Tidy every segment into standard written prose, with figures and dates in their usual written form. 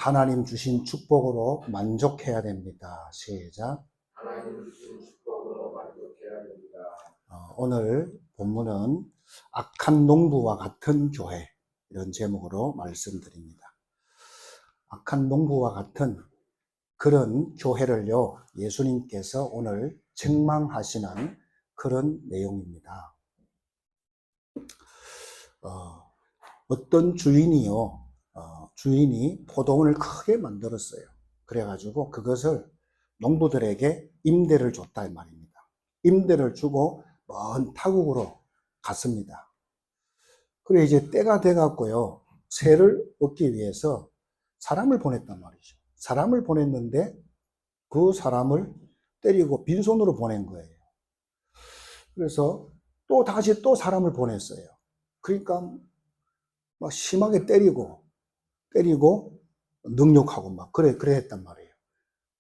하나님 주신 축복으로 만족해야 됩니다. 시작. 하나님 주신 축복으로 만족해야 됩니다. 오늘 본문은 악한 농부와 같은 교회, 이런 제목으로 말씀드립니다. 악한 농부와 같은 그런 교회를요, 예수님께서 오늘 책망하시는 그런 내용입니다. 어떤 주인이 포도원을 크게 만들었어요. 그래가지고 그것을 농부들에게 임대를 줬다 이 말입니다. 임대를 주고 먼 타국으로 갔습니다. 그래 이제 때가 돼갖고요, 세를 얻기 위해서 사람을 보냈단 말이죠. 사람을 보냈는데 그 사람을 때리고 빈손으로 보낸 거예요. 그래서 또 다시 또 사람을 보냈어요. 그러니까 막 심하게 때리고 능욕하고 막 그래 했단 말이에요.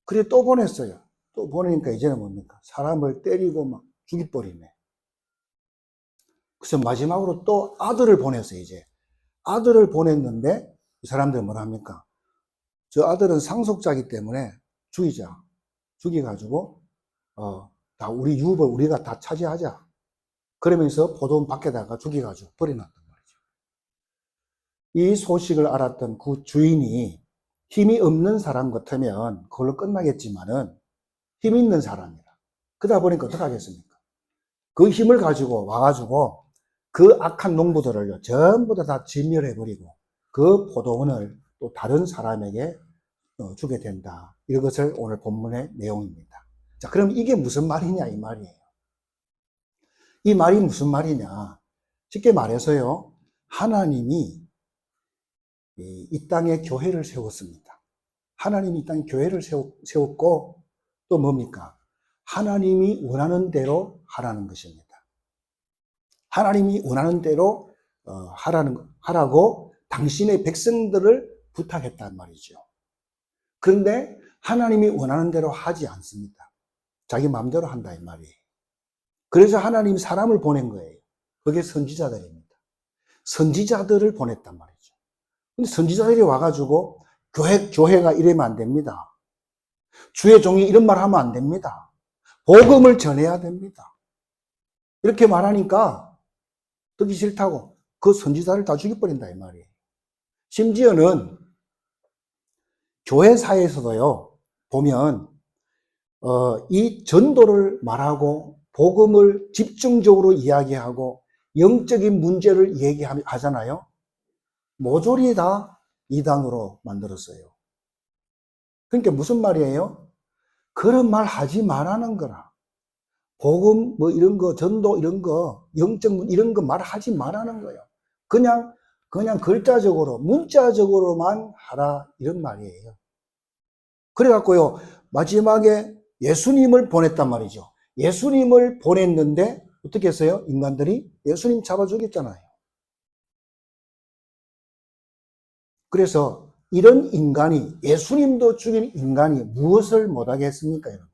그래 또 보냈어요. 또 보내니까 이제는 뭡니까? 사람을 때리고 막 죽여버리네. 그래서 마지막으로 또 아들을 보냈어요. 이제 아들을 보냈는데 이 사람들은 뭘 합니까? 저 아들은 상속자이기 때문에 죽이자. 죽여가지고 다 우리 유업을 우리가 다 차지하자. 그러면서 포도원 밖에다가 죽여가지고 버려놨단 말이죠. 이 소식을 알았던 그 주인이 힘이 없는 사람 같으면 그걸로 끝나겠지만은 힘 있는 사람이라. 그러다 보니까 어떡하겠습니까? 그 힘을 가지고 와가지고 그 악한 농부들을 전부 다 진멸해버리고 그 포도원을 또 다른 사람에게 주게 된다. 이것을 오늘 본문의 내용입니다. 자, 그럼 이게 무슨 말이냐 이 말이에요. 이 말이 무슨 말이냐? 쉽게 말해서요, 하나님이 이 땅에 교회를 세웠습니다. 하나님이 이 땅에 교회를 세웠고 또 뭡니까? 하나님이 원하는 대로 하라는 것입니다. 하나님이 원하는 대로 하라고 당신의 백성들을 부탁했단 말이죠. 그런데 하나님이 원하는 대로 하지 않습니다. 자기 마음대로 한다 이 말이에요. 그래서 하나님이 사람을 보낸 거예요. 그게 선지자들입니다. 선지자들을 보냈단 말이죠. 근데 선지자들이 와가지고 교회가 이러면 안 됩니다. 주의 종이 이런 말 하면 안 됩니다. 복음을 전해야 됩니다. 이렇게 말하니까 듣기 싫다고 그 선지자를 다 죽여버린다 이 말이에요. 심지어는 교회사에서도요 보면 이 전도를 말하고 복음을 집중적으로 이야기하고 영적인 문제를 얘기하잖아요. 모조리 다 이단으로 만들었어요. 그러니까 무슨 말이에요? 그런 말 하지 말라는 거라. 복음 뭐 이런 거, 전도 이런 거, 영적 이런 거 말하지 말라는 거예요. 그냥 글자적으로 문자적으로만 하라 이런 말이에요. 그래갖고요 마지막에 예수님을 보냈단 말이죠. 예수님을 보냈는데 어떻게 했어요? 인간들이 예수님 잡아 죽였잖아요. 그래서 이런 인간이, 예수님도 죽인 인간이 무엇을 못하게 했습니까, 여러분?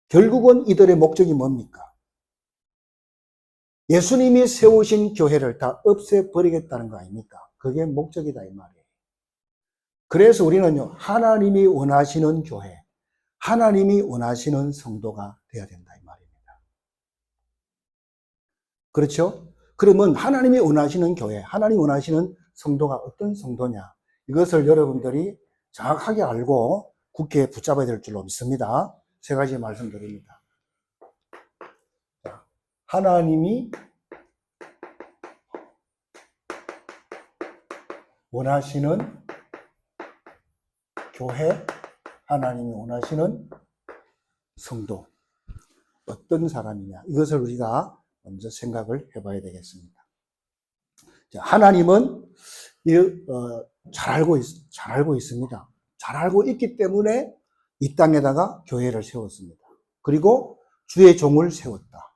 결국은 이들의 목적이 뭡니까? 예수님이 세우신 교회를 다 없애버리겠다는 거 아닙니까? 그게 목적이다 이 말이에요. 그래서 우리는요, 하나님이 원하시는 교회, 하나님이 원하시는 성도가 되어야 된다 이 말입니다. 그렇죠? 그러면 하나님이 원하시는 교회, 하나님이 원하시는 성도가 어떤 성도냐? 이것을 여러분들이 정확하게 알고 굳게 붙잡아야 될 줄로 믿습니다. 세 가지 말씀드립니다. 하나님이 원하시는 교회, 하나님이 원하시는 성도, 어떤 사람이냐? 이것을 우리가 먼저 생각을 해봐야 되겠습니다. 하나님은 잘 알고 있습니다. 잘 알고 있기 때문에 이 땅에다가 교회를 세웠습니다. 그리고 주의 종을 세웠다.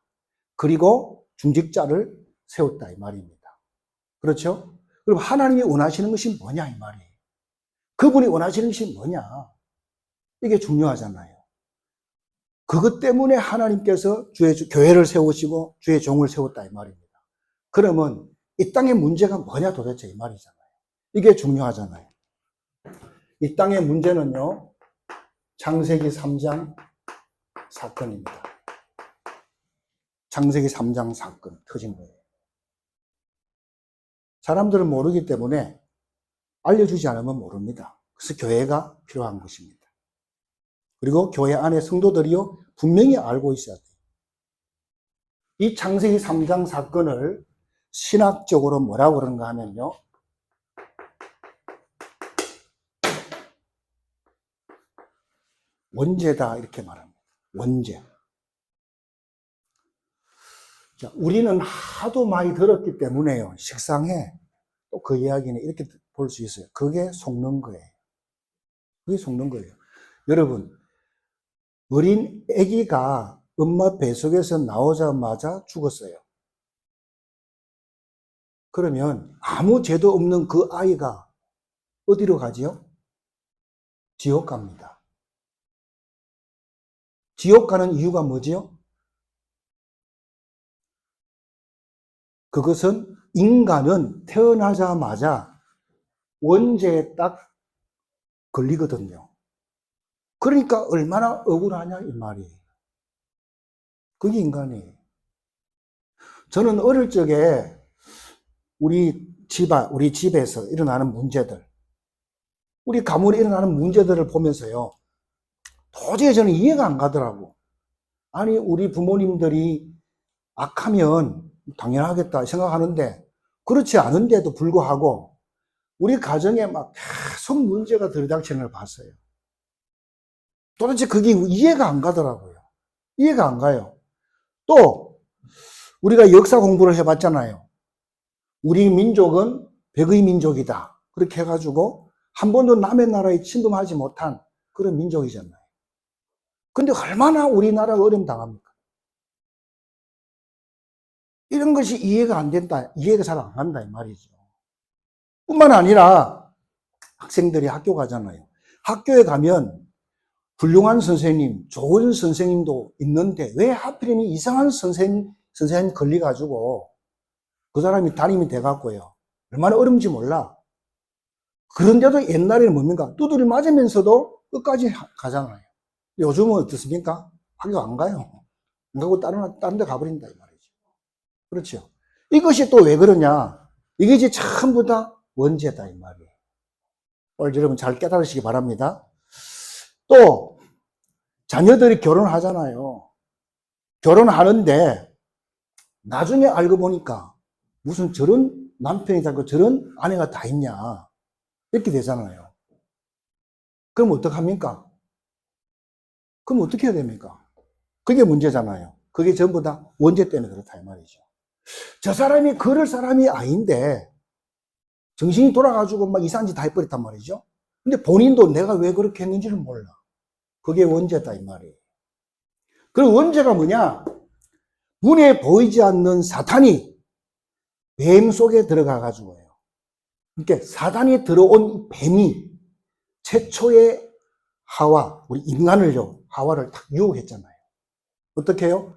그리고 중직자를 세웠다 이 말입니다. 그렇죠? 그럼 하나님이 원하시는 것이 뭐냐 이 말이에요. 그분이 원하시는 것이 뭐냐? 이게 중요하잖아요. 그것 때문에 하나님께서 교회를 세우시고 주의 종을 세웠다 이 말입니다. 그러면 이 땅의 문제가 뭐냐 도대체 이 말이잖아요. 이게 중요하잖아요. 이 땅의 문제는요, 창세기 3장 사건입니다. 창세기 3장 사건 터진 거예요. 사람들은 모르기 때문에 알려주지 않으면 모릅니다. 그래서 교회가 필요한 것입니다. 그리고 교회 안에 성도들이요, 분명히 알고 있어야 돼요. 이 창세기 3장 사건을 신학적으로 뭐라고 그런가 하면요, 원죄다 이렇게 말합니다. 원죄. 자, 우리는 하도 많이 들었기 때문에요, 식상해. 또 그 이야기는 이렇게 볼 수 있어요. 그게 속는 거예요. 그게 속는 거예요. 여러분, 어린 아기가 엄마 뱃속에서 나오자마자 죽었어요. 그러면 아무 죄도 없는 그 아이가 어디로 가지요? 지옥 갑니다. 지옥 가는 이유가 뭐지요? 그것은 인간은 태어나자마자 원죄에 딱 걸리거든요. 그러니까 얼마나 억울하냐 이 말이에요. 그게 인간이에요. 저는 어릴 적에 우리 집에서 일어나는 문제들, 우리 가문에 일어나는 문제들을 보면서요, 도저히 저는 이해가 안 가더라고. 아니, 우리 부모님들이 악하면 당연하겠다 생각하는데, 그렇지 않은데도 불구하고 우리 가정에 막 계속 문제가 들이닥치는 걸 봤어요. 도대체 그게 이해가 안 가더라고요. 이해가 안 가요. 또 우리가 역사 공부를 해봤잖아요. 우리 민족은 백의 민족이다. 그렇게 해가지고 한 번도 남의 나라에 침범하지 못한 그런 민족이잖아요. 근데 얼마나 우리나라가 어려움 당합니까? 이런 것이 이해가 안 된다. 이해가 잘 안 간다 이 말이죠. 뿐만 아니라 학생들이 학교 가잖아요. 학교에 가면 훌륭한 선생님, 좋은 선생님도 있는데 왜 하필이면 이상한 선생님 걸려가지고 그 사람이 담임이 돼갖고요. 얼마나 어려운지 몰라. 그런데도 옛날에는 뭡니까? 두드려 맞으면서도 끝까지 가잖아요. 요즘은 어떻습니까? 학교 안 가요. 안 가고 다른 데 가버린다 이 말이죠. 그렇죠. 이것이 또 왜 그러냐? 이게 이제 전부 다 원죄다 이 말이에요. 오늘 여러분 잘 깨달으시기 바랍니다. 또 자녀들이 결혼하잖아요. 결혼하는데 나중에 알고 보니까 무슨 저런 남편이 다 있고 저런 아내가 다 있냐 이렇게 되잖아요. 그럼 어떡합니까? 그럼 어떻게 해야 됩니까? 그게 문제잖아요. 그게 전부 다 원죄 때문에 그렇다 이 말이죠. 저 사람이 그럴 사람이 아닌데 정신이 돌아가지고 막 이상한 짓 다 해버렸단 말이죠. 근데 본인도 내가 왜 그렇게 했는지를 몰라. 그게 원죄다 이 말이에요. 그리고 원죄가 뭐냐? 눈에 보이지 않는 사탄이 뱀 속에 들어가 가지고요. 그러니까 사단이 들어온 뱀이 최초의 하와, 우리 인간을요, 하와를 딱 유혹했잖아요. 어떻게 해요?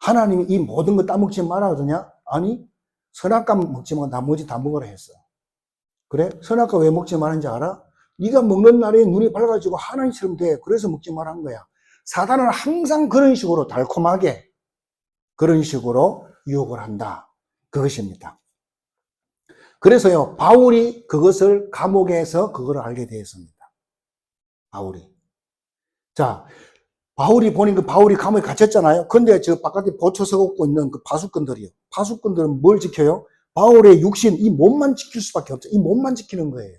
하나님이 이 모든 거 따먹지 말아 그러냐? 아니, 선악과 먹지 말고 나머지 다 먹으라 했어. 그래? 선악과 왜 먹지 말았는지 알아? 네가 먹는 날에 눈이 밝아지고 하나님처럼 돼. 그래서 먹지 말한 거야. 사단은 항상 그런 식으로 달콤하게 그런 식으로 유혹을 한다. 그것입니다. 그래서요, 바울이 그것을 감옥에서 그걸 알게 되었습니다. 바울이. 자, 바울이 보니까 바울이 감옥에 갇혔잖아요. 근데 저 바깥에 보초 서고 있는 그 파수꾼들이요. 파수꾼들은 뭘 지켜요? 바울의 육신, 이 몸만 지킬 수밖에 없죠. 이 몸만 지키는 거예요.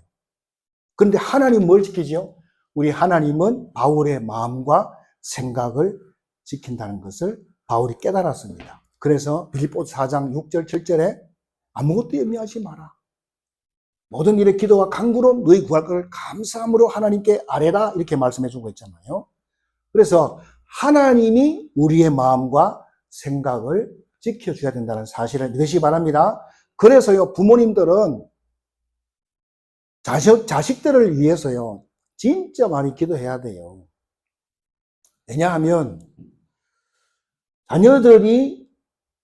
그런데 하나님 뭘 지키죠? 우리 하나님은 바울의 마음과 생각을 지킨다는 것을 바울이 깨달았습니다. 그래서 빌립보서 4장 6절 7절에 아무것도 염려하지 마라. 모든 일에 기도와 간구로 너희 구할 것을 감사함으로 하나님께 아뢰라 이렇게 말씀해 주고 있잖아요. 그래서 하나님이 우리의 마음과 생각을 지켜줘야 된다는 사실을 믿으시기 바랍니다. 그래서요, 부모님들은 자식들을 위해서요, 진짜 많이 기도해야 돼요. 왜냐하면 자녀들이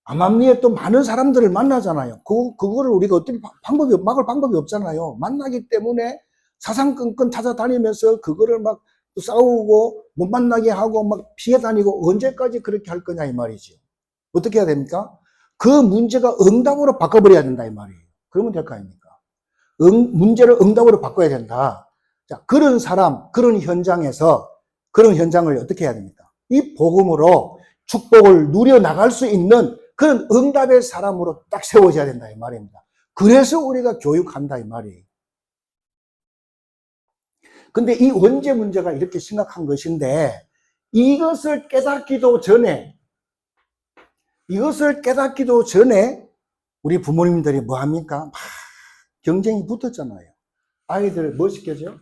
암암리에 또 많은 사람들을 만나잖아요. 그거를 우리가 어떻게 막을 방법이 없잖아요. 만나기 때문에 사상건건 찾아다니면서 그거를 막 싸우고 못 만나게 하고 막 피해 다니고 언제까지 그렇게 할 거냐 이 말이죠. 어떻게 해야 됩니까? 그 문제가 응답으로 바꿔버려야 된다 이 말이에요. 그러면 될 거 아닙니까? 문제를 응답으로 바꿔야 된다. 자, 그런 사람, 그런 현장에서 그런 현장을 어떻게 해야 됩니까? 이 복음으로 축복을 누려나갈 수 있는 그런 응답의 사람으로 딱 세워져야 된다 이 말입니다. 그래서 우리가 교육한다 이 말이에요. 근데 이 원죄 문제가 이렇게 심각한 것인데 이것을 깨닫기도 전에 우리 부모님들이 뭐 합니까? 막 경쟁이 붙었잖아요. 아이들 뭐 시켜줘요?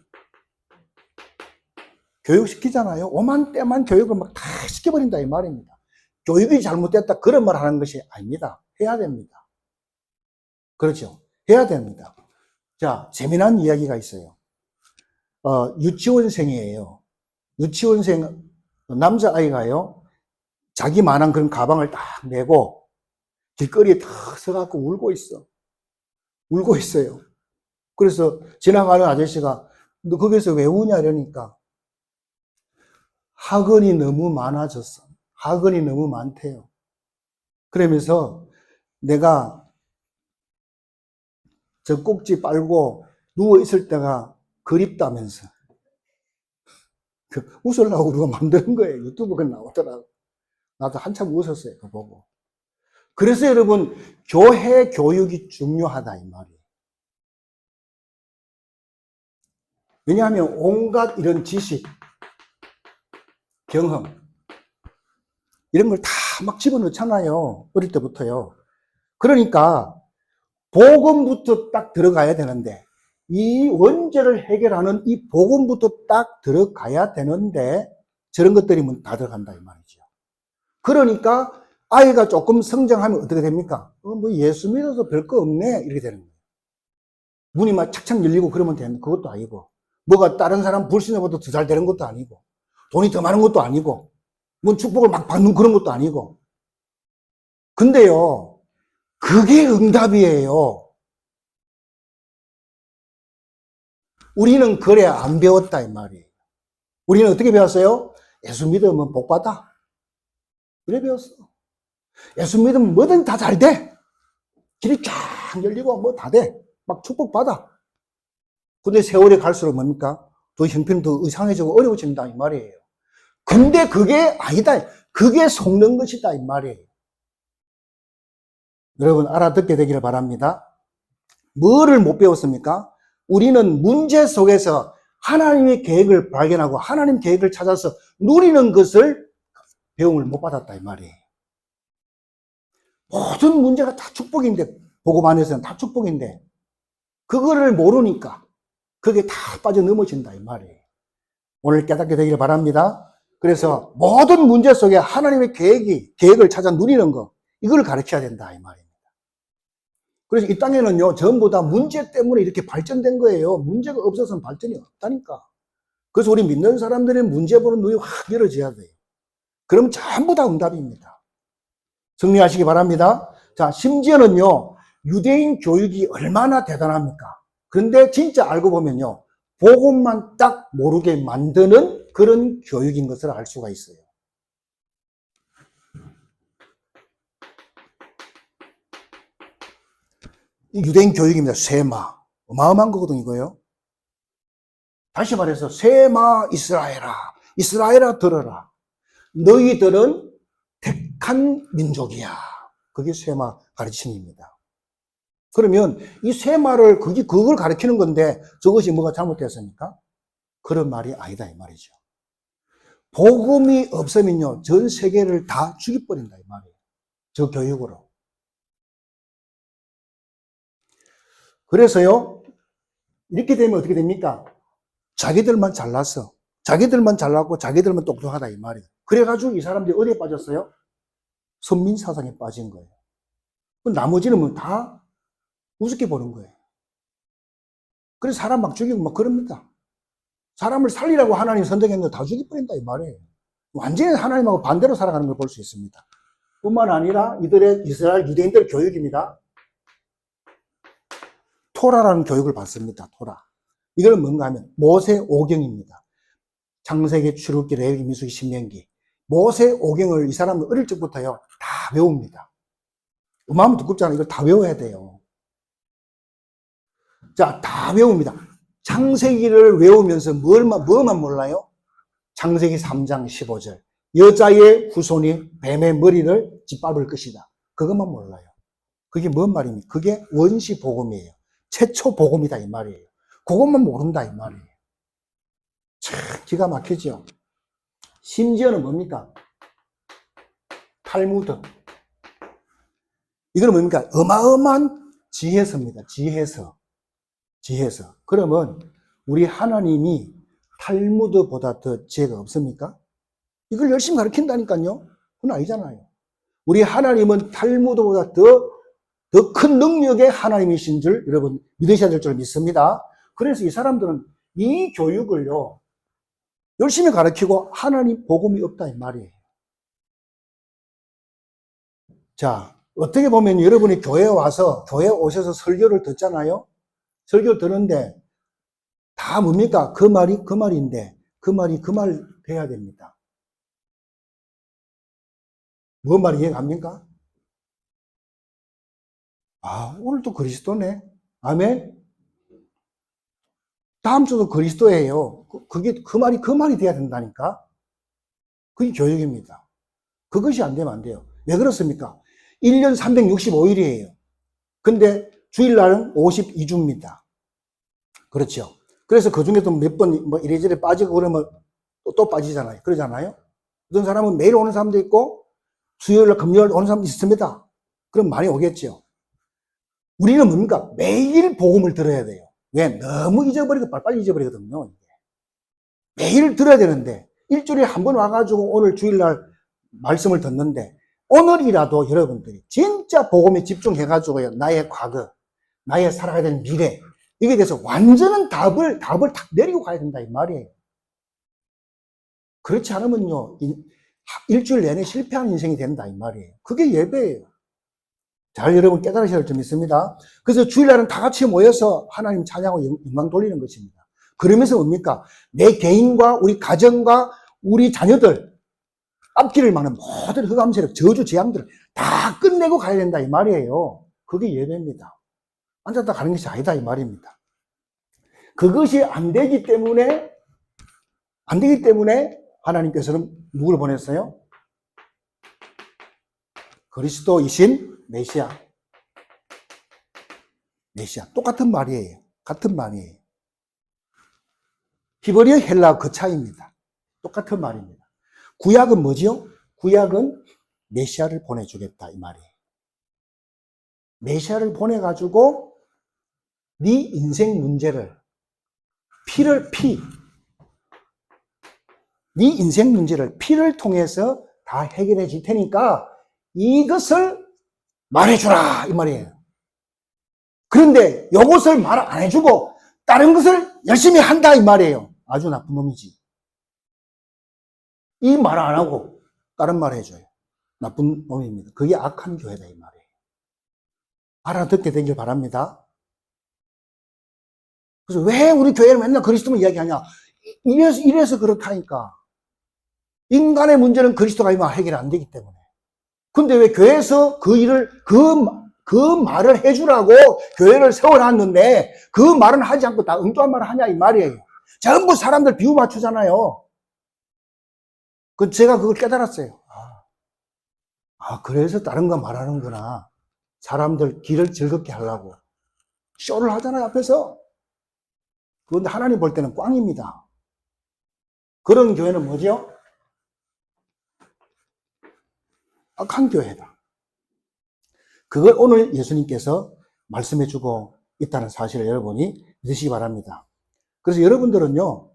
교육시키잖아요. 오만 때만 교육을 막 다 시켜버린다 이 말입니다. 교육이 잘못됐다 그런 말 하는 것이 아닙니다. 해야 됩니다. 그렇죠. 해야 됩니다. 자, 재미난 이야기가 있어요. 유치원생이에요. 유치원생 남자아이가요. 자기만한 그런 가방을 딱 메고 길거리에 탁 서갖고 울고 있어. 울고 있어요. 그래서 지나가는 아저씨가 너 거기서 왜 우냐 이러니까 학원이 너무 많아졌어. 학원이 너무 많대요. 그러면서 내가 저 꼭지 빨고 누워있을 때가 그립다면서. 웃으려고 우리가 만드는 거예요. 유튜브가 나오더라고. 나도 한참 웃었어요. 그거 보고. 그래서 여러분, 교회 교육이 중요하다, 이 말이에요. 왜냐하면 온갖 이런 지식, 경험, 이런 걸 다 막 집어넣잖아요. 어릴 때부터요. 그러니까, 복음부터 딱 들어가야 되는데, 이 원죄를 해결하는 이 복음부터 딱 들어가야 되는데, 저런 것들이 다 들어간다, 이 말이죠. 그러니까, 아이가 조금 성장하면 어떻게 됩니까? 뭐 예수 믿어서 별거 없네. 이렇게 되는 거예요. 문이 막 착착 열리고 그러면 되는 그것도 아니고, 뭐가 다른 사람 불신자보다 더 잘 되는 것도 아니고, 돈이 더 많은 것도 아니고, 뭔 축복을 막 받는 그런 것도 아니고. 근데요, 그게 응답이에요. 우리는 그래 안 배웠다 이 말이에요. 우리는 어떻게 배웠어요? 예수 믿으면 복 받아. 그래 배웠어. 예수 믿으면 뭐든 다 잘 돼. 길이 쫙 열리고 뭐 다 돼. 막 축복 받아. 근데 세월이 갈수록 뭡니까? 더 형편은 더 이상해지고 어려워진다 이 말이에요. 근데 그게 아니다. 그게 속는 것이다 이 말이에요. 여러분 알아듣게 되기를 바랍니다. 뭐를 못 배웠습니까? 우리는 문제 속에서 하나님의 계획을 발견하고 하나님 계획을 찾아서 누리는 것을 배움을 못 받았다 이 말이에요. 모든 문제가 다 축복인데 복음 안에서는 다 축복인데 그거를 모르니까 그게 다 빠져 넘어진다 이 말이에요. 오늘 깨닫게 되기를 바랍니다. 그래서 모든 문제 속에 하나님의 계획을 찾아 누리는 거 이걸 가르쳐야 된다 이 말입니다. 그래서 이 땅에는요 전부 다 문제 때문에 이렇게 발전된 거예요. 문제가 없어서는 발전이 없다니까. 그래서 우리 믿는 사람들의 문제 보는 눈이 확 열어져야 돼요. 그럼 전부 다 응답입니다. 정리하시기 바랍니다. 자, 심지어는요 유대인 교육이 얼마나 대단합니까? 그런데 진짜 알고 보면요 복음만 딱 모르게 만드는 그런 교육인 것을 알 수가 있어요. 유대인 교육입니다. 세마. 어마어마한 거거든요, 이거요. 다시 말해서, 세마 이스라엘아. 이스라엘아 들어라. 너희들은 택한 민족이야. 그게 세마 가르침입니다. 그러면 이 세마를, 그걸 가르치는 건데 저것이 뭐가 잘못됐습니까? 그런 말이 아니다, 이 말이죠. 복음이 없으면요, 전 세계를 다 죽여버린다, 이 말이에요. 저 교육으로. 그래서요, 이렇게 되면 어떻게 됩니까? 자기들만 잘났어. 자기들만 잘났고 자기들만 똑똑하다 이 말이에요. 그래가지고 이 사람들이 어디에 빠졌어요? 선민사상에 빠진 거예요. 나머지는 뭐 다 우습게 보는 거예요. 그래서 사람 막 죽이고 막 그럽니다. 사람을 살리라고 하나님 선택했는데 다 죽여버린다 이 말이에요. 완전히 하나님하고 반대로 살아가는 걸 볼 수 있습니다. 뿐만 아니라 이들의 이스라엘 유대인들 교육입니다. 토라라는 교육을 받습니다. 토라. 이거는 뭔가 하면 모세오경입니다. 창세기, 출애굽기, 레위기, 민수기, 신명기. 모세오경을 이 사람은 어릴 적부터요 다 외웁니다. 음악은 두껍잖아요. 이걸 다 외워야 돼요. 자, 다 외웁니다. 창세기를 외우면서 뭐만 몰라요? 창세기 3장 15절. 여자의 후손이 뱀의 머리를 짓밟을 것이다. 그것만 몰라요. 그게 뭔 말입니까? 그게 원시 복음이에요. 최초 복음이다 이 말이에요. 그것만 모른다 이 말이에요. 참 기가 막히죠. 심지어는 뭡니까? 탈무드. 이거는 뭡니까? 어마어마한 지혜서입니다. 지혜서. 그러면 우리 하나님이 탈무드보다 더 지혜가 없습니까? 이걸 열심히 가르친다니까요. 그건 아니잖아요. 우리 하나님은 탈무드보다 더 큰 능력의 하나님이신 줄 여러분 믿으셔야 될 줄 믿습니다. 그래서 이 사람들은 이 교육을요 열심히 가르치고 하나님 복음이 없다 이 말이에요. 자, 어떻게 보면 여러분이 교회에 오셔서 설교를 듣잖아요. 설교를 듣는데 다 뭡니까? 그 말인데 그 말이 그 말 돼야 됩니다. 뭔 말이 이해갑니까? 아, 오늘도 그리스도네. 아멘. 다음 주도 그리스도예요. 그 말이 돼야 된다니까. 그게 교육입니다. 그것이 안 되면 안 돼요. 왜 그렇습니까? 1년 365일이에요. 근데 주일날은 52주입니다. 그렇죠. 그래서 그 중에도 몇 번 이래저래 빠지고 그러면 또 빠지잖아요. 그러잖아요. 어떤 사람은 매일 오는 사람도 있고 수요일날 금요일 오는 사람도 있습니다. 그럼 많이 오겠죠. 우리는 뭡니까? 매일 복음을 들어야 돼요. 왜? 너무 잊어버리고 빨리 잊어버리거든요. 매일 들어야 되는데 일주일에 한 번 와가지고 오늘 주일날 말씀을 듣는데 오늘이라도 여러분들이 진짜 복음에 집중해가지고요. 나의 과거, 나의 살아가야 되는 미래 이게 대해서 완전한 답을 탁 내리고 가야 된다 이 말이에요. 그렇지 않으면요. 일주일 내내 실패한 인생이 된다 이 말이에요. 그게 예배예요. 잘 여러분 깨달으셔야 할 점 있습니다. 그래서 주일날은 다 같이 모여서 하나님 찬양하고 영광 돌리는 것입니다. 그러면서 뭡니까? 내 개인과 우리 가정과 우리 자녀들 앞길을 막는 모든 흑암 세력, 저주, 재앙들을 다 끝내고 가야 된다 이 말이에요. 그게 예배입니다. 앉았다 가는 것이 아니다 이 말입니다. 그것이 안 되기 때문에 하나님께서는 누구를 보냈어요? 그리스도이신 메시아. 똑같은 말이에요. 같은 말이에요. 히브리어 헬라 그 차이입니다. 똑같은 말입니다. 구약은 뭐지요? 구약은 메시아를 보내주겠다 이 말이에요. 메시아를 보내가지고 네 인생 문제를 네 인생 문제를 피를 통해서 다 해결해 줄 테니까 이것을 말해주라 이 말이에요. 그런데 이것을 말 안 해주고 다른 것을 열심히 한다 이 말이에요. 아주 나쁜 놈이지. 이 말 안 하고 다른 말 해줘요. 나쁜 놈입니다. 그게 악한 교회다 이 말이에요. 알아듣게 되길 바랍니다. 그래서 왜 우리 교회는 맨날 그리스도만 이야기하냐? 이래서 그렇다니까. 인간의 문제는 그리스도가 아니면 해결 안 되기 때문에. 근데 왜 교회에서 그 말을 해주라고 교회를 세워놨는데 그 말은 하지 않고 다 엉뚱한 말을 하냐 이 말이에요. 전부 사람들 비유 맞추잖아요. 제가 그걸 깨달았어요. 그래서 다른 거 말하는구나. 사람들 길을 즐겁게 하려고. 쇼를 하잖아요, 앞에서. 그런데 하나님 볼 때는 꽝입니다. 그런 교회는 뭐죠? 악한 교회다. 그걸 오늘 예수님께서 말씀해 주고 있다는 사실을 여러분이 믿으시기 바랍니다. 그래서 여러분들은요,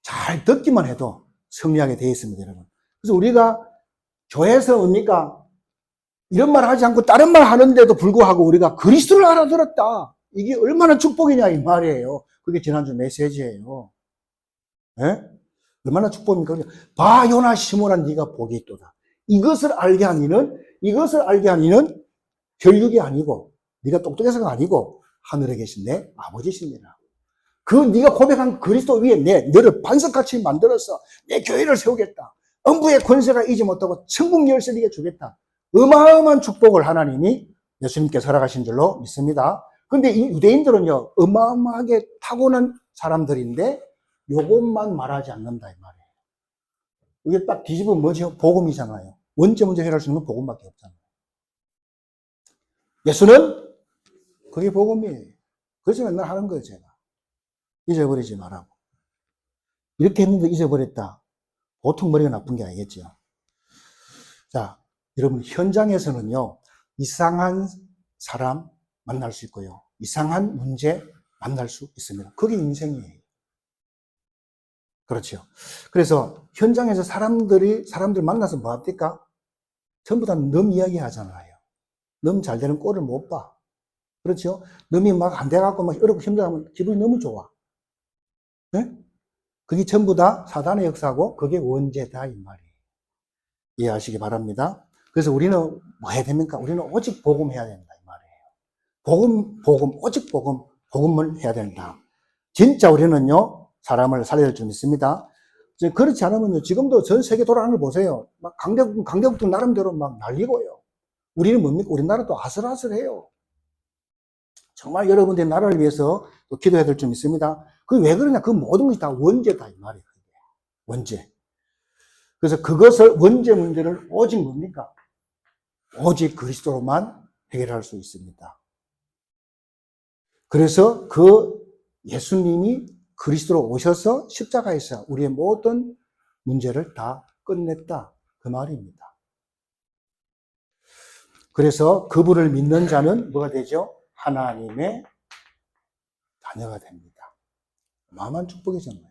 잘 듣기만 해도 승리하게 되어 있습니다, 여러분. 그래서 우리가 교회에서 뭡니까? 이런 말 하지 않고 다른 말 하는데도 불구하고 우리가 그리스도를 알아들었다. 이게 얼마나 축복이냐, 이 말이에요. 그게 지난주 메시지예요. 예? 얼마나 축복입니까? 봐, 요나 시몬아, 네가 복이 있도다. 이것을 알게 한 이는 혈육이 아니고, 네가 똑똑해서가 아니고, 하늘에 계신 내 아버지십니다. 네가 고백한 그리스도 위에 너를 반석같이 만들어서 내 교회를 세우겠다. 음부의 권세가 이지 못하고 천국 열쇠를 네게 주겠다. 어마어마한 축복을 하나님이 예수님께 허락하신 줄로 믿습니다. 근데 이 유대인들은요, 어마어마하게 타고난 사람들인데 요것만 말하지 않는다 이 말이에요. 이게 딱 뒤집으면 뭐죠? 복음이잖아요. 원죄 문제 해결할 수 있는 복음밖에 없잖아요. 예수는 그게 복음이에요. 그래서 맨날 하는 거예요, 제가. 잊어버리지 말라고. 이렇게 했는데 잊어버렸다. 보통 머리가 나쁜 게 아니겠죠. 자, 여러분, 현장에서는요, 이상한 사람 만날 수 있고요. 이상한 문제 만날 수 있습니다. 그게 인생이에요. 그렇죠. 그래서 현장에서 사람들 만나서 뭐 합니까? 전부 다 놈 이야기 하잖아요. 놈 잘 되는 꼴을 못 봐. 그렇죠? 놈이 막 안 돼갖고 막 어렵고 힘들어하면 기분이 너무 좋아. 네? 그게 전부 다 사단의 역사고 그게 원죄다 이 말이에요. 이해하시기 바랍니다. 그래서 우리는 뭐 해야 됩니까? 우리는 오직 복음해야 된다 이 말이에요. 복음, 오직 복음을 해야 된다. 진짜 우리는요 사람을 살려야 될 줄 믿습니다. 그렇지 않으면요 지금도 전 세계 돌아가는 걸 보세요. 막 강대국도 나름대로 막 난리고요. 우리는 뭡니까? 우리나라도 아슬아슬해요. 정말 여러분들의 나라를 위해서 또 기도해야 될 줄 믿습니다. 그게 왜 그러냐? 그 모든 것이 다 원죄다 이 말이에요. 원죄. 그래서 그것을 원죄 문제를 오직 뭡니까? 오직 그리스도로만 해결할 수 있습니다. 그래서 그 예수님이 그리스도로 오셔서 십자가에서 우리의 모든 문제를 다 끝냈다. 그 말입니다. 그래서 그분을 믿는 자는 뭐가 되죠? 하나님의 자녀가 됩니다. 어마어마한 축복이잖아요.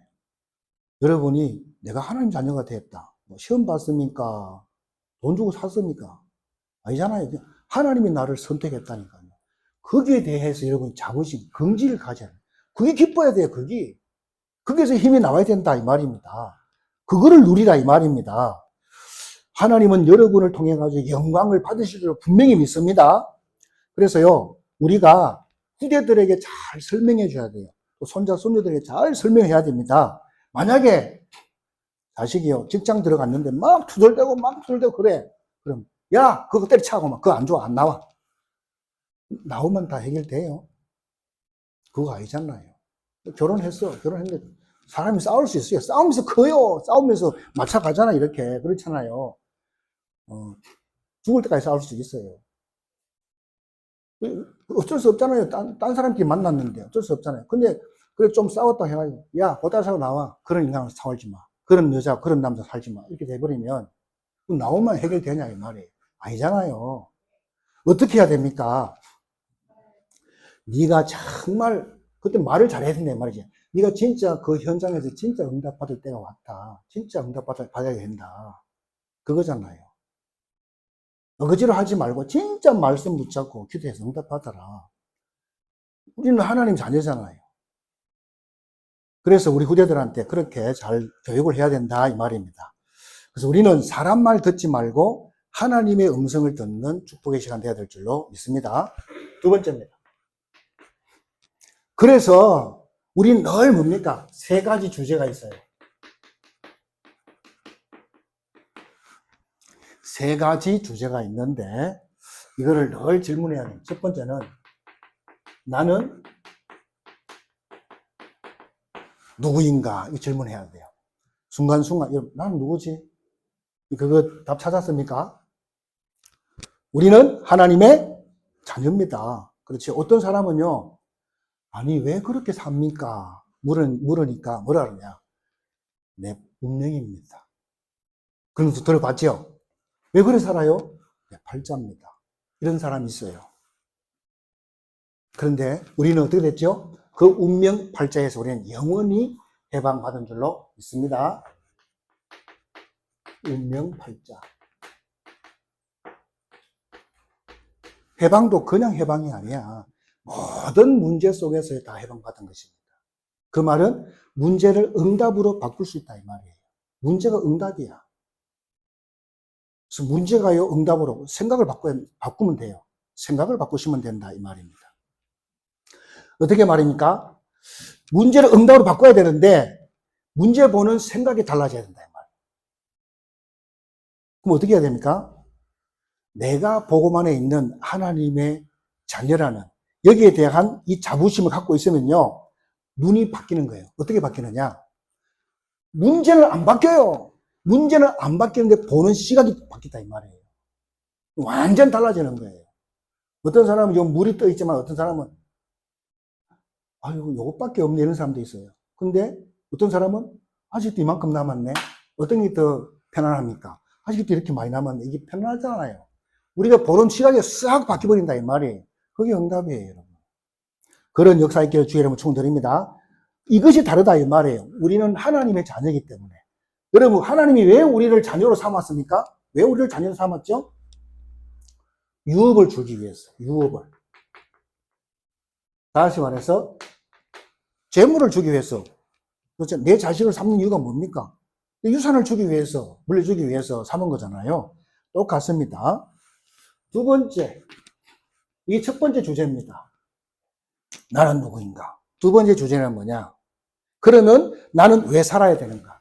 여러분이 내가 하나님 자녀가 됐다. 뭐 시험 봤습니까? 돈 주고 샀습니까? 아니잖아요. 하나님이 나를 선택했다니까요. 거기에 대해서 여러분이 자부심, 긍지를 가져야 돼요. 그게 기뻐야 돼요, 그게. 거기에서 힘이 나와야 된다, 이 말입니다. 그거를 누리라, 이 말입니다. 하나님은 여러분을 통해 가지고 영광을 받으실 줄 분명히 믿습니다. 그래서요, 우리가 후대들에게 잘 설명해 줘야 돼요. 또 손자, 손녀들에게 잘 설명해야 됩니다. 만약에 자식이요, 직장 들어갔는데 막 투덜대고 그래. 그럼, 야, 그거 때려차고 막, 그거 안 좋아, 안 나와. 나오면 다 해결돼요. 그거 아니잖아요. 결혼했는데 사람이 싸울 수 있어요. 싸우면서 커요. 싸우면서 맞춰가잖아, 이렇게. 그렇잖아요. 죽을 때까지 싸울 수 있어요. 어쩔 수 없잖아요. 딴 사람끼리 만났는데 어쩔 수 없잖아요. 근데 그래 좀 싸웠다 해가지고 야, 보따리 사고 나와. 그런 인간을 살지 마. 그런 여자, 그런 남자 살지 마. 이렇게 돼버리면 나오면 해결되냐 이 말이에요. 아니잖아요. 어떻게 해야 됩니까? 네가 정말 그때 말을 잘해야 된다 이 말이지. 네가 진짜 그 현장에서 진짜 응답받을 때가 왔다. 진짜 응답받아야 된다. 그거잖아요. 어거지로 하지 말고 진짜 말씀 붙잡고 기도해서 응답받아라. 우리는 하나님 자녀잖아요. 그래서 우리 후대들한테 그렇게 잘 교육을 해야 된다 이 말입니다. 그래서 우리는 사람 말 듣지 말고 하나님의 음성을 듣는 축복의 시간 되어야 될 줄로 믿습니다. 두 번째입니다. 그래서 우리는 늘 뭡니까? 세 가지 주제가 있어요. 세 가지 주제가 있는데 이거를 늘 질문해야 돼요. 첫 번째는 나는 누구인가? 이 질문해야 돼요. 순간순간 나는 누구지? 그거 답 찾았습니까? 우리는 하나님의 자녀입니다. 그렇지. 어떤 사람은요, 아니 왜 그렇게 삽니까? 물으니까 뭐라 그러냐? 내 운명입니다. 그런 거 들어봤죠? 왜 그래 살아요? 내 팔자입니다. 이런 사람이 있어요. 그런데 우리는 어떻게 됐죠? 그 운명 팔자에서 우리는 영원히 해방받은 줄로 믿습니다. 운명 팔자. 해방도 그냥 해방이 아니야. 모든 문제 속에서 다 해방받은 것입니다. 그 말은 문제를 응답으로 바꿀 수 있다 이 말이에요. 문제가 응답이야. 그래서 문제가요 응답으로 생각을 바꾸면 돼요. 생각을 바꾸시면 된다 이 말입니다. 어떻게 말입니까? 문제를 응답으로 바꿔야 되는데 문제 보는 생각이 달라져야 된다. 이 말이에요. 그럼 어떻게 해야 됩니까? 내가 복음 안에 있는 하나님의 자녀라는 여기에 대한 이 자부심을 갖고 있으면요. 눈이 바뀌는 거예요. 어떻게 바뀌느냐? 문제는 안 바뀌어요. 문제는 안 바뀌는데 보는 시각이 바뀌다 이 말이에요. 완전 달라지는 거예요. 어떤 사람은 좀 물이 떠 있지만 어떤 사람은 아이고 요것밖에 없네 이런 사람도 있어요. 근데 어떤 사람은 아직도 이만큼 남았네. 어떤 게 더 편안합니까? 아직도 이렇게 많이 남았네. 이게 편안하잖아요. 우리가 보는 시각이 싹 바뀌어버린다 이 말이에요. 그게 응답이에요, 여러분. 그런 역사 있기를 주의 이름으로 축원드립니다. 이것이 다르다 이 말이에요. 우리는 하나님의 자녀이기 때문에. 여러분, 하나님이 왜 우리를 자녀로 삼았습니까? 왜 우리를 자녀로 삼았죠? 유업을 주기 위해서. 유업을. 다시 말해서 재물을 주기 위해서. 그렇죠? 내 자식을 삼는 이유가 뭡니까? 유산을 주기 위해서, 물려주기 위해서 삼은 거잖아요. 똑같습니다. 두 번째, 이게 첫 번째 주제입니다. 나는 누구인가? 두 번째 주제는 뭐냐? 그러면 나는 왜 살아야 되는가?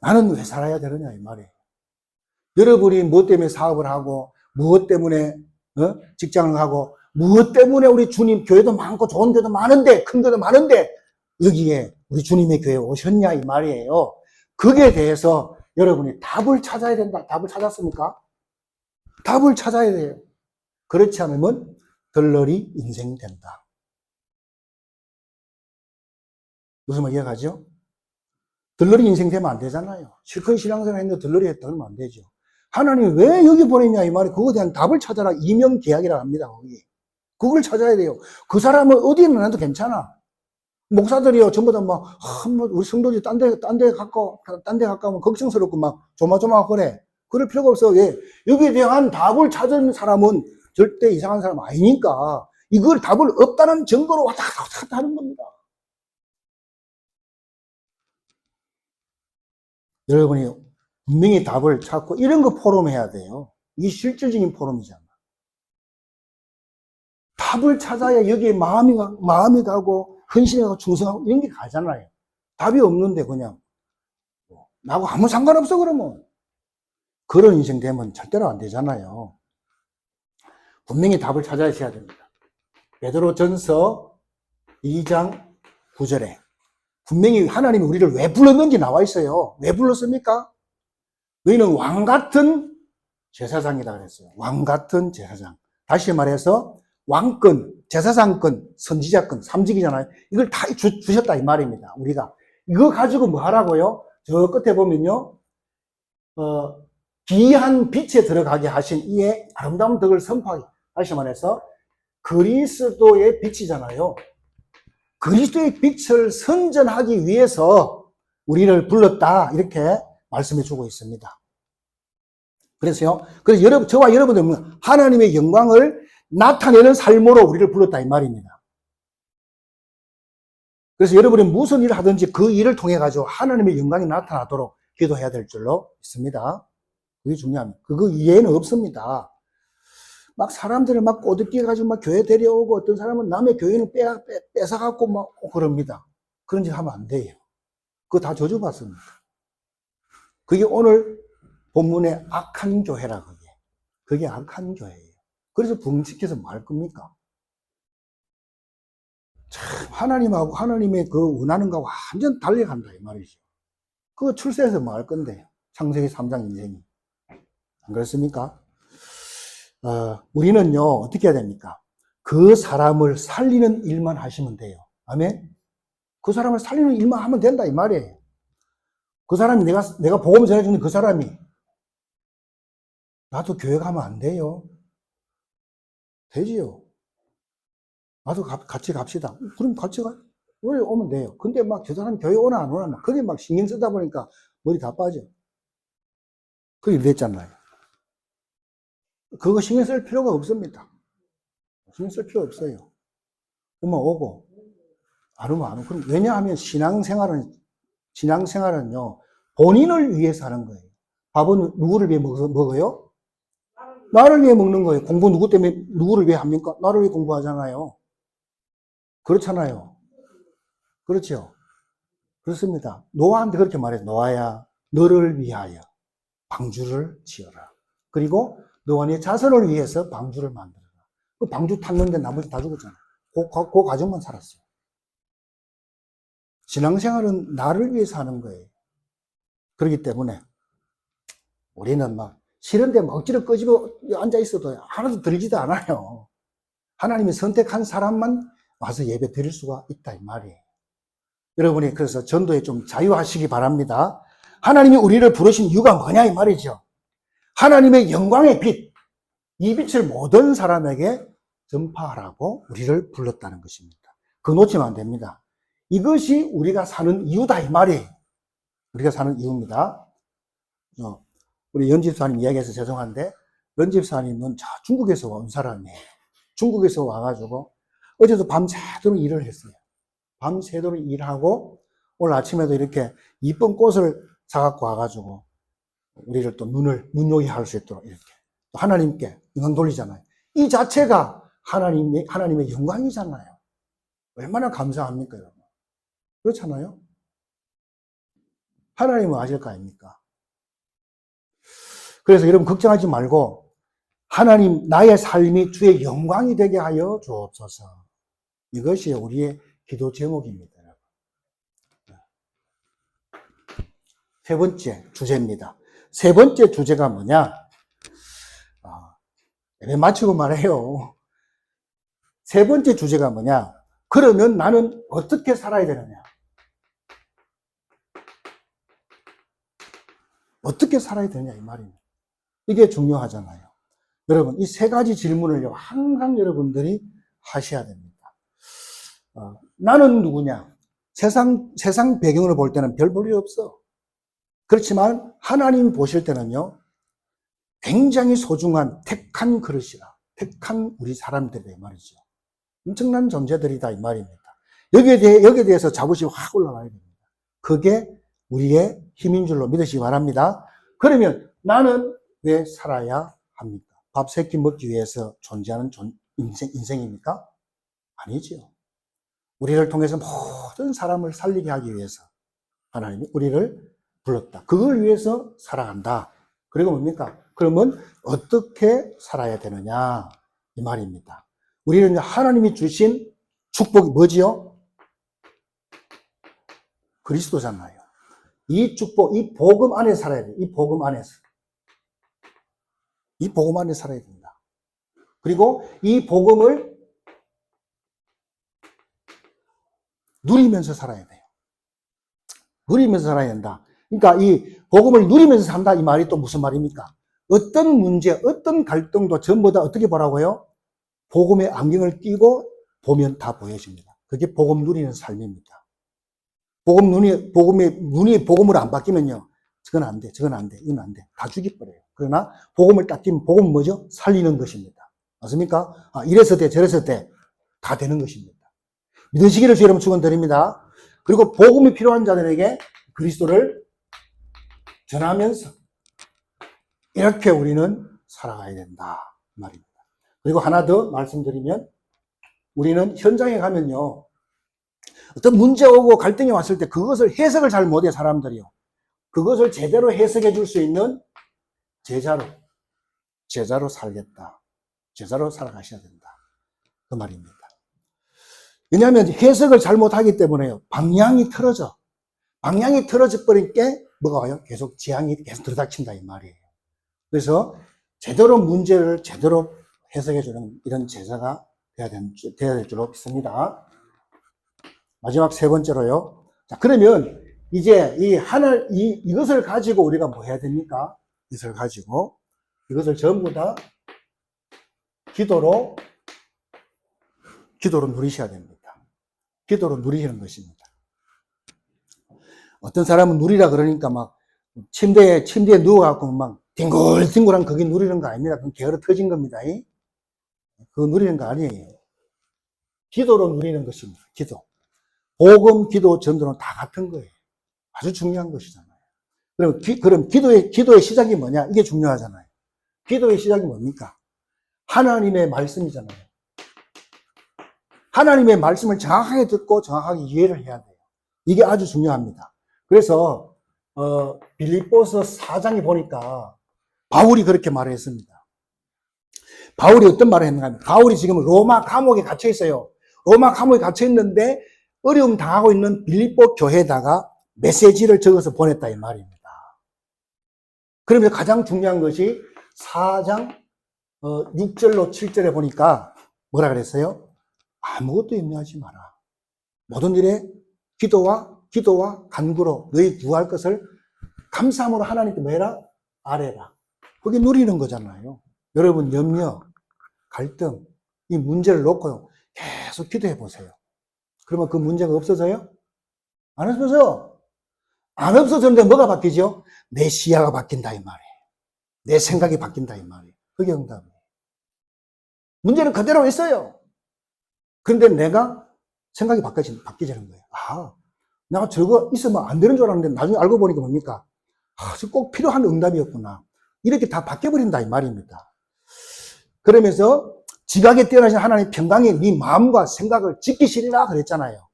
나는 왜 살아야 되느냐 이 말이에요. 여러분이 무엇 때문에 사업을 하고 무엇 때문에 직장을 하고 무엇 때문에 우리 주님 교회도 많고 좋은 교회도 많은데 큰 교회도 많은데 여기에 우리 주님의 교회에 오셨냐 이 말이에요. 거기에 대해서 여러분이 답을 찾아야 된다. 답을 찾았습니까? 답을 찾아야 돼요. 그렇지 않으면 덜러리 인생 된다. 무슨 말 이해가죠? 덜러리 인생 되면 안 되잖아요. 실컷 신앙생활 했는데 덜러리 했다면 안 되죠. 하나님이 왜 여기 보냈냐 이 말이 그거에 대한 답을 찾아라. 이명계약이라고 합니다. 거기. 그걸 찾아야 돼요. 그 사람은 어디에 나도 괜찮아. 목사들이요 전부 다 막 우리 성도들이 딴 데 가까우면 걱정스럽고 막 조마조마 그래. 그럴 필요가 없어. 왜? 여기에 대한 답을 찾은 사람은 절대 이상한 사람 아니니까 이걸 답을 없다는 증거로 왔다 갔다 하는 겁니다. 여러분이 분명히 답을 찾고 이런 거 포럼해야 돼요. 이게 실질적인 포럼이잖아. 답을 찾아야 여기에 마음이 가고 헌신이 가고 충성하고 이런 게 가잖아요. 답이 없는데 그냥 나하고 아무 상관없어 그러면 그런 인생 되면 절대로 안 되잖아요. 분명히 답을 찾아야 됩니다. 베드로전서 2장 9절에 분명히 하나님이 우리를 왜 불렀는지 나와 있어요. 왜 불렀습니까? 너희는 왕같은 제사장이다 그랬어요. 왕같은 제사장. 다시 말해서 왕권, 제사장권, 선지자권, 삼직이잖아요. 이걸 다 주셨다 이 말입니다. 우리가 이거 가지고 뭐 하라고요? 저 끝에 보면요, 기이한 빛에 들어가게 하신 이의 아름다운 덕을 선포하기. 다시 말해서 그리스도의 빛이잖아요. 그리스도의 빛을 선전하기 위해서 우리를 불렀다 이렇게 말씀해 주고 있습니다. 그래서 저와 여러분들은 하나님의 영광을 나타내는 삶으로 우리를 불렀다 이 말입니다. 그래서 여러분이 무슨 일을 하든지 그 일을 통해 가지고 하나님의 영광이 나타나도록 기도해야 될 줄로 있습니다. 그게 중요합니다. 그거 이해는 없습니다. 막 사람들을 막 꼬드겨 가지고 막 교회 데려오고 어떤 사람은 남의 교회는 뺏어갖고 막 그럽니다. 그런 짓 하면 안 돼요. 그거 다 저주받습니다. 그게 오늘 본문의 악한 교회라 그게. 그게 악한 교회예요. 그래서 붕치켜서 뭐 할 겁니까? 참 하나님하고 하나님의 그 원하는 거하고 완전 달려간다 이 말이죠. 그거 출세해서 뭐 할 건데요. 창세기 3장 인생이. 안 그렇습니까? 우리는요 어떻게 해야 됩니까? 그 사람을 살리는 일만 하시면 돼요. 아멘? 그 사람을 살리는 일만 하면 된다 이 말이에요. 그 사람이 내가 복음 전해주는 그 사람이 나도 교회 가면 안 돼요? 되지요. 나도 같이 갑시다. 그럼 같이 오면 돼요. 근데 막 저 사람이 교회 오나 안 오나 막 그게 막 신경 쓰다 보니까 머리 다 빠져. 그게 됐잖아요. 그거 신경 쓸 필요가 없습니다. 신경 쓸 필요 없어요. 오면 오고 안 오면 안 오고. 그럼 왜냐하면 신앙생활은요 본인을 위해서 하는 거예요. 밥은 누구를 위해 먹어요? 나를 위해 먹는 거예요. 공부 누구 때문에, 누구를 위해 합니까? 나를 위해 공부하잖아요. 그렇잖아요. 그렇죠. 그렇습니다. 노아한테 그렇게 말해요. 노아야, 너를 위하여 방주를 지어라. 그리고 너와 네 자손을 위해서 방주를 만들어라. 그 방주 탔는데 나머지 다 죽었잖아요. 그 가정만 살았어요. 신앙생활은 나를 위해서 하는 거예요. 그렇기 때문에 우리는 막 싫은데 막 억지로 끄집어 앉아 있어도 하나도 들리지도 않아요. 하나님이 선택한 사람만 와서 예배 드릴 수가 있다 이 말이에요. 여러분이 그래서 전도에 좀 자유하시기 바랍니다. 하나님이 우리를 부르신 이유가 뭐냐 이 말이죠. 하나님의 영광의 빛, 이 빛을 모든 사람에게 전파하라고 우리를 불렀다는 것입니다. 그거 놓치면 안 됩니다. 이것이 우리가 사는 이유다 이 말이에요. 우리가 사는 이유입니다. 우리 연집사님 이야기해서 죄송한데, 연집사님은 저 중국에서 온 사람이에요. 중국에서 와가지고 어제도 밤새도록 일을 했어요. 밤새도록 일하고 오늘 아침에도 이렇게 이쁜 꽃을 사갖고 와가지고 우리를 또 눈요기 할 수 있도록 이렇게 또 하나님께 영광 돌리잖아요. 이 자체가 하나님의 영광이잖아요. 얼마나 감사합니까, 여러분? 그렇잖아요? 하나님은 아실 거 아닙니까? 그래서 여러분 걱정하지 말고 하나님 나의 삶이 주의 영광이 되게 하여 주옵소서. 이것이 우리의 기도 제목입니다. 세 번째 주제입니다. 세 번째 주제가 뭐냐? 왜 맞추고 말해요? 세 번째 주제가 뭐냐? 그러면 나는 어떻게 살아야 되느냐? 어떻게 살아야 되냐 이 말입니다. 이게 중요하잖아요. 여러분 이 세 가지 질문을 항상 여러분들이 하셔야 됩니다. 나는 누구냐? 세상 배경으로 볼 때는 별 볼 일 없어. 그렇지만 하나님 보실 때는요, 굉장히 소중한 택한 그릇이라, 택한 우리 사람들이 말이죠. 엄청난 존재들이다 이 말입니다. 여기에 대해서 자부심이 확 올라가야 됩니다. 그게 우리의 힘인 줄로 믿으시기 바랍니다. 그러면 나는 왜 살아야 합니까? 밥 세 끼 먹기 위해서 존재하는 인생입니까? 아니죠. 우리를 통해서 모든 사람을 살리게 하기 위해서 하나님이 우리를 불렀다. 그걸 위해서 살아간다. 그리고 뭡니까? 그러면 어떻게 살아야 되느냐? 이 말입니다. 우리는 하나님이 주신 축복이 뭐지요? 그리스도잖아요. 이 축복, 이 복음 안에 살아야 돼요. 이 복음 안에서. 이 복음 안에 살아야 된다. 그리고 이 복음을 누리면서 살아야 돼요. 누리면서 살아야 된다. 그러니까 이 복음을 누리면서 산다 이 말이 또 무슨 말입니까? 어떤 문제, 어떤 갈등도 전부 다 어떻게 보라고요? 복음의 안경을 끼고 보면 다 보여집니다. 그게 복음 누리는 삶입니다. 복음의 눈이 복음으로 안 바뀌면요. 저건 안 돼, 저건 안 돼, 이건 안 돼. 다 죽여버려요. 그러나 복음을 딱 끼면 복음은 뭐죠? 살리는 것입니다. 맞습니까? 이래서 돼, 저래서 돼. 다 되는 것입니다. 믿으시기를 주 여러분 축원드립니다. 그리고 복음이 필요한 자들에게 그리스도를 전하면서 이렇게 우리는 살아가야 된다 말입니다. 그리고 하나 더 말씀드리면 우리는 현장에 가면요. 어떤 문제 오고 갈등이 왔을 때 그것을 해석을 잘 못해 사람들이요. 그것을 제대로 해석해 줄 수 있는 제자로 살겠다. 제자로 살아가셔야 된다. 그 말입니다. 왜냐하면 해석을 잘못하기 때문에요. 방향이 틀어져. 방향이 틀어져 버린 게 뭐가 와요? 계속 재앙이 계속 들이닥친다 이 말이에요. 그래서 제대로 문제를 제대로 해석해 주는 이런 제자가 돼야 될 줄로 믿습니다. 마지막 세 번째로요. 자, 그러면 이제 이것을 가지고 우리가 뭐 해야 됩니까? 이것을 전부 다 기도로 누리셔야 됩니다. 기도로 누리시는 것입니다. 어떤 사람은 누리라 그러니까 막 침대에 누워갖고 막 뒹굴뒹굴한 그게 누리는 거 아닙니다. 그건 게으르 터진 겁니다. 그거 누리는 거 아니에요. 기도로 누리는 것입니다. 기도. 복음, 기도, 전도는 다 같은 거예요. 아주 중요한 것이잖아요. 그럼 기도의 시작이 뭐냐? 이게 중요하잖아요. 기도의 시작이 뭡니까? 하나님의 말씀이잖아요. 하나님의 말씀을 정확하게 듣고 정확하게 이해를 해야 돼요. 이게 아주 중요합니다. 그래서 빌립보서 4장에 보니까 바울이 그렇게 말을 했습니다. 바울이 어떤 말을 했는가 하면, 바울이 지금 로마 감옥에 갇혀 있어요. 로마 감옥에 갇혀 있는데 어려움 당하고 있는 빌립보 교회에다가 메시지를 적어서 보냈다 이 말입니다. 그러면 가장 중요한 것이 4장 6절로 7절에 보니까 뭐라 그랬어요? 아무것도 염려하지 마라. 모든 일에 기도와 간구로 너희 구할 것을 감사함으로 하나님께 뭐 해라? 아뢰라. 그게 누리는 거잖아요. 여러분 염려, 갈등, 이 문제를 놓고요. 계속 기도해 보세요. 그러면 그 문제가 없어져요? 안 없어져요. 안 없어졌는데 뭐가 바뀌죠? 내 시야가 바뀐다 이 말이에요. 내 생각이 바뀐다 이 말이에요. 그게 응답이에요. 문제는 그대로 있어요. 그런데 내가 생각이 바뀌자는 거예요. 아, 내가 저거 있으면 안 되는 줄 알았는데 나중에 알고 보니까 뭡니까? 아, 저 꼭 필요한 응답이었구나. 이렇게 다 바뀌어버린다 이 말입니다. 그러면서 지각에 뛰어나신 하나님 평강이 네 마음과 생각을 지키시리라 그랬잖아요.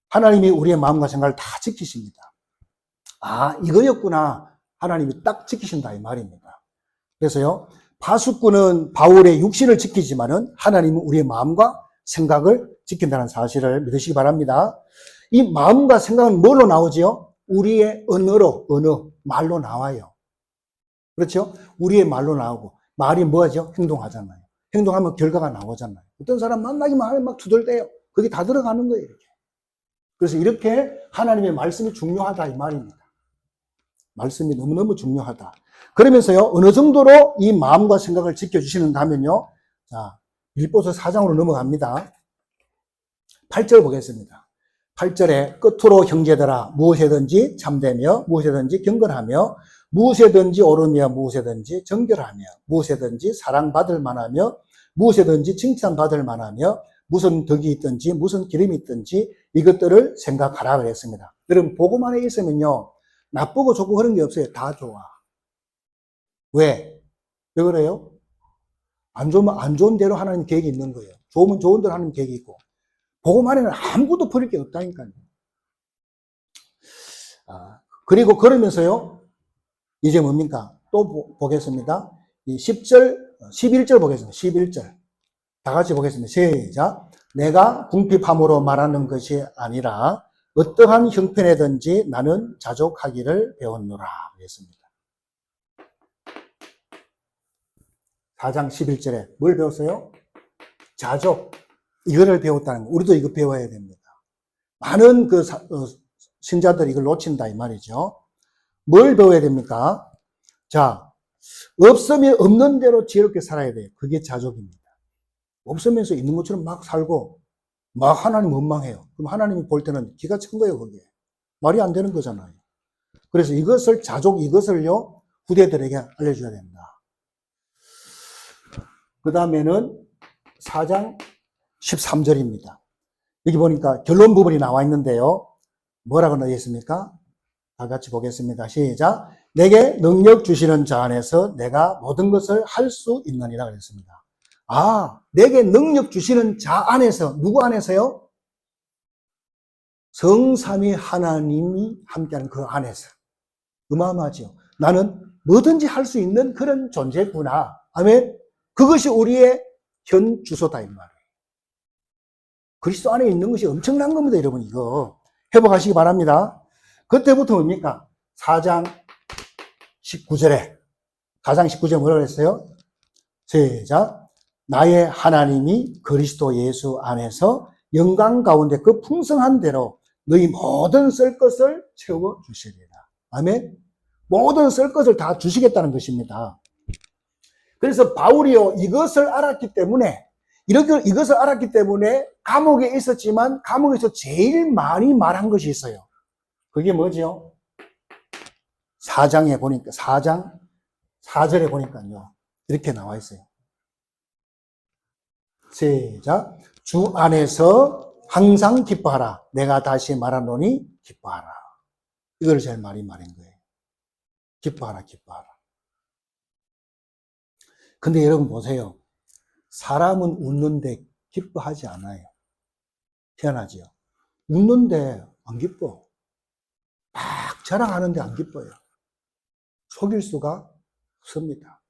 하나님이 우리의 마음과 생각을 다 지키십니다. 아, 이거였구나. 하나님이 딱 지키신다 이 말입니다. 그래서요, 파수꾼은 바울의 육신을 지키지만은 하나님은 우리의 마음과 생각을 지킨다는 사실을 믿으시기 바랍니다. 이 마음과 생각은 뭘로 나오지요? 우리의 언어로, 말로 나와요. 그렇죠? 우리의 말로 나오고, 말이 뭐하죠? 행동하잖아요. 행동하면 결과가 나오잖아요. 어떤 사람 만나기만 하면 막 투덜대요. 그게 다 들어가는 거예요, 이렇게. 그래서 이렇게 하나님의 말씀이 중요하다, 이 말입니다. 말씀이 너무너무 중요하다. 그러면서요, 어느 정도로 이 마음과 생각을 지켜주시는가 하면요. 자, 빌립보서 4장으로 넘어갑니다. 8절 보겠습니다. 8절에 끝으로 형제들아 무엇이든지 참되며 무엇이든지 경건하며 무엇이든지 옳으며 무엇이든지 정결하며 무엇이든지 사랑받을 만하며 무엇이든지 칭찬받을 만하며 무슨 덕이 있든지 무슨 기름이 있든지 이것들을 생각하라 그랬습니다. 여러분 복음 안에 있으면요 나쁘고 좋고 그런 게 없어요. 다 좋아. 왜? 왜 그래요? 안 좋으면 안 좋은 대로 하나님 계획이 있는 거예요. 좋으면 좋은 대로 하나님 계획이 있고 복음 안에는 아무것도 버릴 게 없다니까요. 그리고 그러면서요 이제 뭡니까? 또 보겠습니다. 이 10절, 11절 보겠습니다. 11절. 다 같이 보겠습니다. 시작. 내가 궁핍함으로 말하는 것이 아니라 어떠한 형편에든지 나는 자족하기를 배웠노라. 그랬습니다. 4장 11절에 뭘 배웠어요? 자족. 이거를 배웠다는 거. 우리도 이거 배워야 됩니다. 많은 신자들이 이걸 놓친다 이 말이죠. 뭘 배워야 됩니까? 자, 없으면 없는 대로 지혜롭게 살아야 돼요. 그게 자족입니다. 없으면서 있는 것처럼 막 살고 막 하나님 원망해요. 그럼 하나님이 볼 때는 기가 찬 거예요, 그게. 말이 안 되는 거잖아요. 그래서 이것을 이것을요 후대들에게 알려줘야 됩니다. 그 다음에는 4장 13절입니다. 여기 보니까 결론 부분이 나와 있는데요. 뭐라고 나와 있습니까? 다 같이 보겠습니다. 시작. 내게 능력 주시는 자 안에서 내가 모든 것을 할 수 있느니라 그랬습니다. 아, 내게 능력 주시는 자 안에서, 누구 안에서요? 성삼위 하나님이 함께하는 그 안에서. 어마어마하죠. 나는 뭐든지 할 수 있는 그런 존재구나. 아멘. 그것이 우리의 현 주소다 이 말이에요. 그리스도 안에 있는 것이 엄청난 겁니다, 여러분. 이거 회복하시기 바랍니다. 그때부터 뭡니까? 4장 19절에 4장 19절에 뭐라고 했어요? 시작. 나의 하나님이 그리스도 예수 안에서 영광 가운데 그 풍성한 대로 너희 모든 쓸 것을 채워 주시리라. 아멘. 모든 쓸 것을 다 주시겠다는 것입니다. 그래서 바울이요 이것을 알았기 때문에 감옥에 있었지만 감옥에서 제일 많이 말한 것이 있어요. 그게 뭐죠? 4장에 보니까 4장 4절에 보니까요 이렇게 나와 있어요. 시작. 주 안에서 항상 기뻐하라. 내가 다시 말하노니 기뻐하라. 이걸 제일 많이 말한 거예요. 기뻐하라, 기뻐하라. 근데 여러분 보세요. 사람은 웃는데 기뻐하지 않아요. 희한하지요. 웃는데 안 기뻐. 막 자랑하는데 안 기뻐요. 속일 수가 없습니다.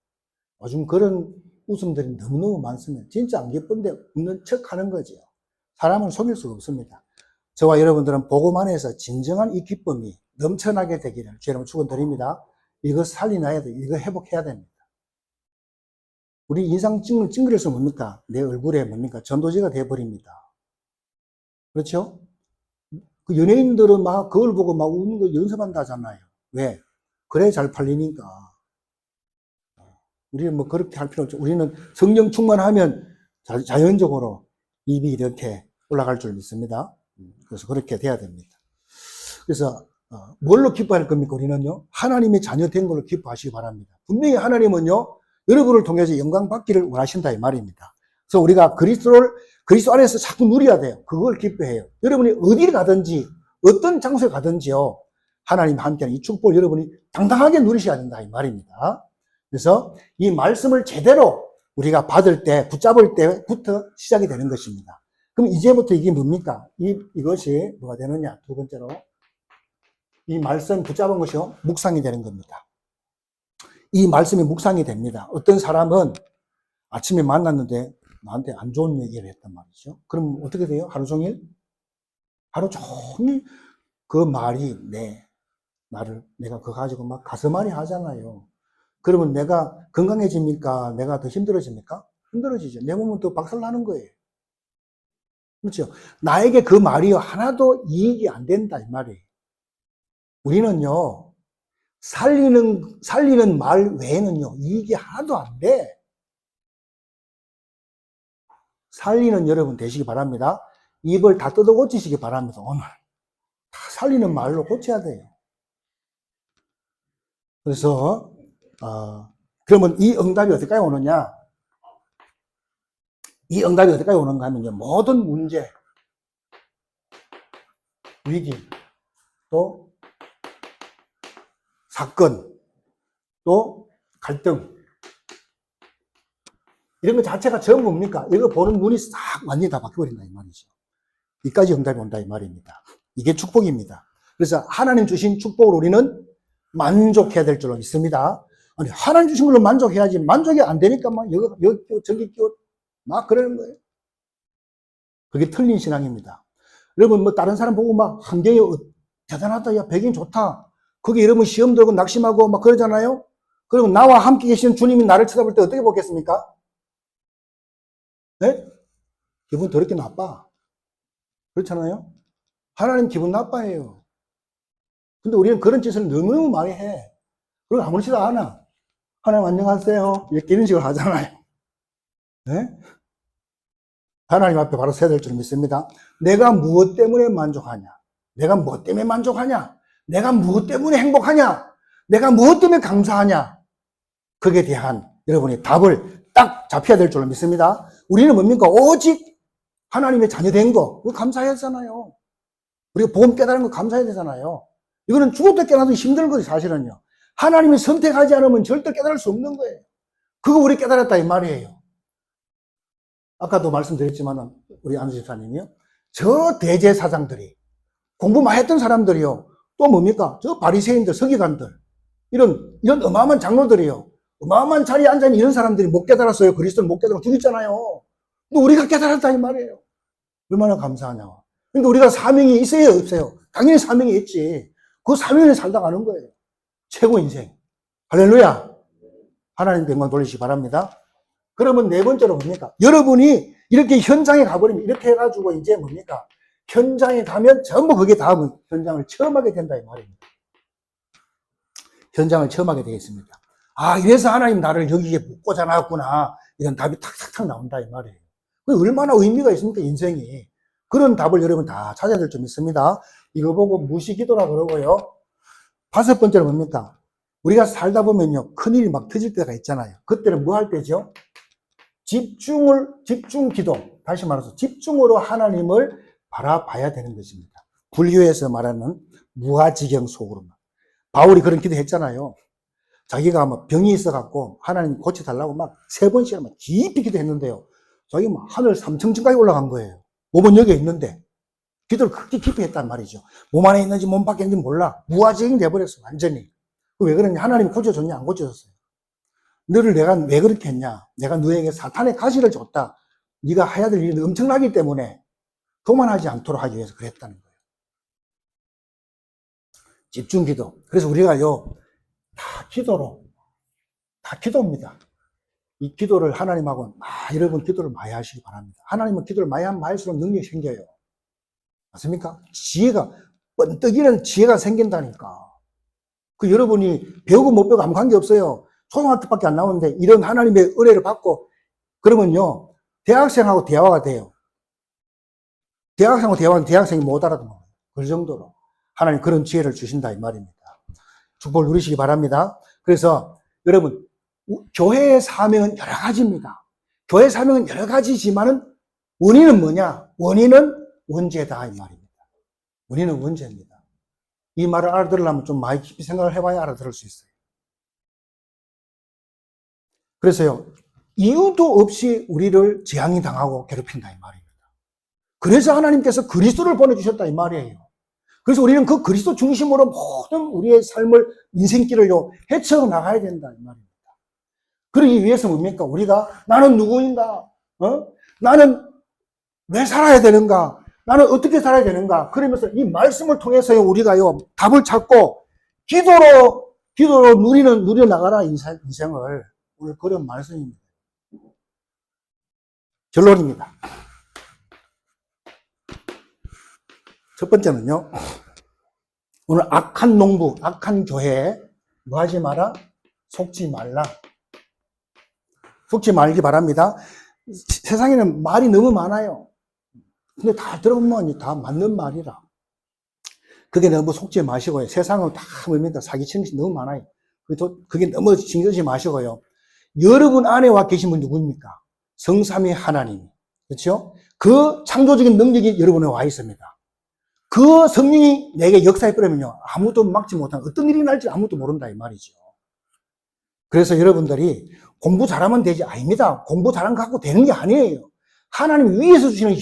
요즘 그런 웃음들이 너무너무 많습니다. 진짜 안 기쁜데 웃는 척 하는 거죠. 사람은 속일 수가 없습니다. 저와 여러분들은 복음 안에서 진정한 이 기쁨이 넘쳐나게 되기를 주의 이름으로 축원드립니다. 이거 살려놔야 돼. 이거 회복해야 됩니다. 우리 인상 찡그려서 뭡니까? 내 얼굴에 뭡니까? 전도지가 돼버립니다. 그렇죠? 그 연예인들은 막 그걸 보고 막 우는 거 연습한다잖아요. 왜? 그래 잘 팔리니까. 우리는 뭐 그렇게 할 필요 없죠. 우리는 성령 충만하면 자연적으로 입이 이렇게 올라갈 줄 믿습니다. 그래서 그렇게 돼야 됩니다. 그래서 뭘로 기뻐할 겁니까? 우리는요, 하나님의 자녀 된 걸로 기뻐하시기 바랍니다. 분명히 하나님은요, 여러분을 통해서 영광 받기를 원하신다 이 말입니다. 그래서 우리가 그리스도 안에서 자꾸 누려야 돼요. 그걸 기뻐해요. 여러분이 어디를 가든지 어떤 장소에 가든지요, 하나님 함께하는 이 축복을 여러분이 당당하게 누리셔야 된다 이 말입니다. 그래서 이 말씀을 제대로 우리가 받을 때, 붙잡을 때부터 시작이 되는 것입니다. 그럼 이제부터 이게 뭡니까? 이것이 뭐가 되느냐? 두 번째로. 이 말씀 붙잡은 것이요, 묵상이 되는 겁니다. 이 말씀이 묵상이 됩니다. 어떤 사람은 아침에 만났는데 나한테 안 좋은 얘기를 했단 말이죠. 그럼 어떻게 돼요? 하루 종일 그 말이 내가 그거 가지고 막 가슴앓이 하잖아요. 그러면 내가 건강해집니까? 내가 더 힘들어집니까? 힘들어지죠. 내 몸은 또 박살나는 거예요. 그렇죠? 나에게 그 말이 하나도 이익이 안 된다 이 말이에요. 우리는요, 살리는 말 외에는요, 이익이 하나도 안 돼. 살리는 여러분 되시기 바랍니다. 입을 다 뜯어 고치시기 바랍니다. 오늘 다 살리는 말로 고쳐야 돼요. 그래서 그러면 이 응답이 어디까지 오느냐? 이 응답이 어디까지 오는가 하면요, 모든 문제, 위기, 또 사건, 또 갈등, 이런 것 자체가 전부 뭡니까? 이거 보는 눈이 싹 완전히 다 바뀌어버린다 이 말이죠. 이까지 응답이 온다 이 말입니다. 이게 축복입니다. 그래서 하나님 주신 축복을 우리는 만족해야 될 줄로 믿습니다. 아니, 하나님 주신 걸로 만족해야지. 만족이 안 되니까 막 여기 끼워 저기 끼워 막 그러는 거예요. 그게 틀린 신앙입니다. 여러분 뭐 다른 사람 보고 막 환경이 대단하다, 야 백인 좋다, 거기 여러분 시험 들고 낙심하고 막 그러잖아요. 그리고 나와 함께 계신 주님이 나를 쳐다볼 때 어떻게 보겠습니까? 네? 기분 더럽게 나빠. 그렇잖아요? 하나님 기분 나빠해요. 근데 우리는 그런 짓을 너무너무 많이 해. 그리고 아무렇지도 않아. 하나님 안녕하세요. 이렇게 이런 식으로 하잖아요. 네? 하나님 앞에 바로 서야 될 줄 믿습니다. 내가 무엇 때문에 만족하냐? 내가 무엇 때문에 만족하냐? 내가 무엇 때문에 행복하냐? 내가 무엇 때문에 감사하냐? 거기에 대한 여러분의 답을 딱 잡혀야 될 줄로 믿습니다. 우리는 뭡니까? 오직 하나님의 자녀된 거, 그거 감사해야 되잖아요. 우리가 복음 깨달은 거 감사해야 되잖아요. 이거는 죽어도 깨달아도 힘든 거예요, 사실은요. 하나님이 선택하지 않으면 절대 깨달을 수 없는 거예요. 그거 우리 깨달았다 이 말이에요. 아까도 말씀드렸지만 우리 안수 집사님이요, 저 대제사장들이 공부 많이 했던 사람들이요, 또 뭡니까? 저 바리새인들, 서기관들, 이런 어마어마한 장로들이요, 어마어마한 자리에 앉아있는 이런 사람들이 못 깨달았어요. 그리스도를 못 깨달아 죽였잖아요. 근데 우리가 깨달았다 이 말이에요. 얼마나 감사하냐. 그러니까 우리가 사명이 있어요, 없어요? 당연히 사명이 있지. 그 사명을 살다 가는 거예요. 최고 인생. 할렐루야. 하나님께 영광 돌리시기 바랍니다. 그러면 네 번째로 뭡니까? 여러분이 이렇게 현장에 가버리면, 이렇게 해가지고 이제 뭡니까? 현장에 가면 전부 그게 다음은 현장을 체험하게 된다 이 말입니다. 현장을 체험하게 되겠습니다. 아, 이래서 하나님 나를 여기에 꽂아 놨구나. 이런 답이 탁탁탁 나온다 이 말이에요. 얼마나 의미가 있습니까, 인생이. 그런 답을 여러분 다 찾아야 될 줄 믿습니다. 이거 보고 무시기도라 그러고요. 다섯 번째로 뭡니까? 우리가 살다 보면요, 큰일이 막 터질 때가 있잖아요. 그때는 뭐 할 때죠? 집중 기도. 다시 말해서 집중으로 하나님을 바라봐야 되는 것입니다. 불교에서 말하는 무아지경 속으로만. 바울이 그런 기도 했잖아요. 자기가 막 병이 있어갖고 하나님 고쳐달라고 막 3번씩 막 깊이 기도했는데요. 자기 막 하늘 3층까지 올라간 거예요. 몸은 여기 있는데 기도를 그렇게 깊이 했단 말이죠. 몸 안에 있는지 몸 밖에 있는지 몰라. 무아지경이 돼버렸어, 완전히. 왜 그러냐? 하나님이 고쳐줬냐? 안 고쳐줬어요. 너를 내가 왜 그렇게 했냐? 내가 너에게 사탄의 가시를 줬다. 네가 해야 될 일이 엄청나기 때문에 교만하지 않도록 하기 위해서 그랬다는 거예요. 집중 기도. 그래서 우리가요, 다 기도입니다. 이 기도를 하나님하고 여러분 기도를 많이 하시기 바랍니다. 하나님은 기도를 많이 하면 할수록 능력이 생겨요. 맞습니까? 지혜가, 번뜩이는 지혜가 생긴다니까. 그 여러분이 배우고 못 배우고 아무 관계없어요. 초등학교밖에 안 나오는데 이런 하나님의 은혜를 받고 그러면요, 대학생하고 대화가 돼요. 대학생하고 대화는 대학생이 못 알아듣는 그 정도로 하나님 그런 지혜를 주신다 이 말입니다. 축복을 누리시기 바랍니다. 그래서 여러분, 교회의 사명은 여러 가지입니다. 교회 사명은 여러 가지지만은 원인은 뭐냐? 원인은 원죄다 이 말입니다. 원인은 원죄입니다. 이 말을 알아들으려면 좀 많이 깊이 생각을 해봐야 알아들을 수 있어요. 그래서요, 이유도 없이 우리를 재앙이 당하고 괴롭힌다 이 말입니다. 그래서 하나님께서 그리스도를 보내주셨다 이 말이에요. 그래서 우리는 그 그리스도 중심으로 모든 우리의 삶을, 인생길을요, 헤쳐나가야 된다 이 말입니다. 그러기 위해서 뭡니까? 우리가 나는 누구인가? 나는 왜 살아야 되는가? 나는 어떻게 살아야 되는가? 그러면서 이 말씀을 통해서요, 우리가요, 답을 찾고 기도로 누려나가라 인생을. 오늘 그런 말씀입니다. 결론입니다. 첫 번째는요, 오늘 악한 농부, 악한 교회에 뭐 하지 마라? 속지 말라. 속지 말기 바랍니다. 세상에는 말이 너무 많아요. 근데 다 들어보면 다 맞는 말이라. 그게 너무 속지 마시고요. 세상은 다 뭡니까? 사기치는 것이 너무 많아요. 그게 너무 신경 쓰지 마시고요. 여러분 안에 와 계신 분 누구입니까? 성삼위 하나님. 그렇죠? 그 창조적인 능력이 여러분에 와 있습니다. 그 성령이 내게 역사해 버리면요, 아무도 막지 못한 어떤 일이 날지 아무도 모른다 이 말이죠. 그래서 여러분들이 공부 잘하면 되지, 아닙니다. 공부 잘한 거 갖고 되는 게 아니에요. 하나님 위에서 주시는